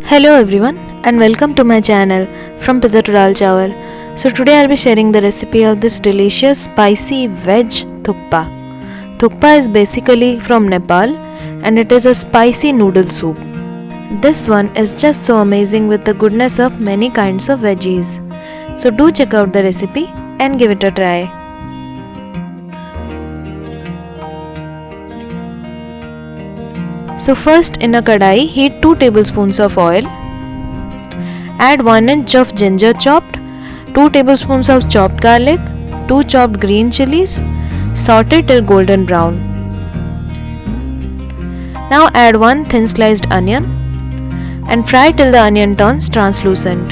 Hello everyone and welcome to my channel from Pizza to Dalchawal. So today I'll be sharing the recipe of this delicious spicy veg thukpa. Thukpa is basically from Nepal and it is a spicy noodle soup. This one is just so amazing with the goodness of many kinds of veggies. So do check out the recipe and give it a try. So first in a kadai heat 2 tablespoons of oil. Add 1 inch of ginger chopped, 2 tablespoons of chopped garlic, 2 chopped green chilies, saute till golden brown. Now add 1 thin sliced onion and fry till the onion turns translucent.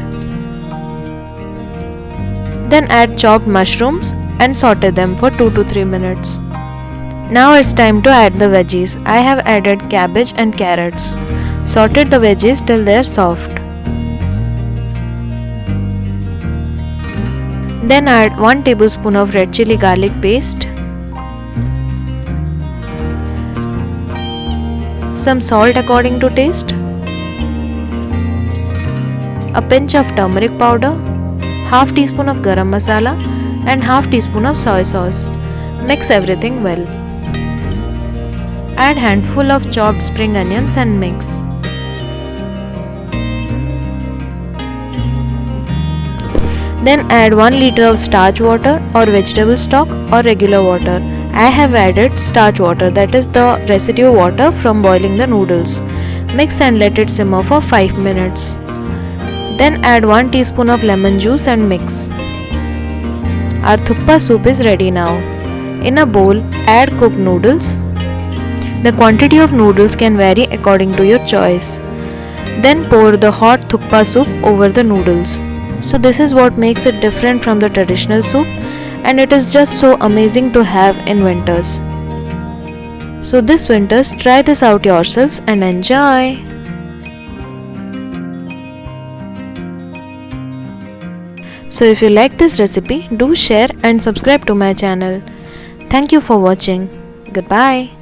Then add chopped mushrooms and saute them for 2 to 3 minutes. Now it's time to add the veggies. I have added cabbage and carrots. Sauteed the veggies till they are soft. Then add 1 tablespoon of red chilli garlic paste, some salt according to taste, a pinch of turmeric powder, half teaspoon of garam masala and half teaspoon of soy sauce. Mix everything well. Add handful of chopped spring onions and mix. Then add 1 litre of starch water or vegetable stock or regular water. I have added starch water, that is the residue water from boiling the noodles. Mix and let it simmer for 5 minutes. Then add 1 teaspoon of lemon juice and mix. Our thukpa soup is ready now. In a bowl, add cooked noodles. The quantity of noodles can vary according to your choice. Then pour the hot thukpa soup over the noodles. So this is what makes it different from the traditional soup, and it is just so amazing to have in winters. So this winters, try this out yourselves and enjoy. So if you like this recipe, do share and subscribe to my channel. Thank you for watching. Goodbye.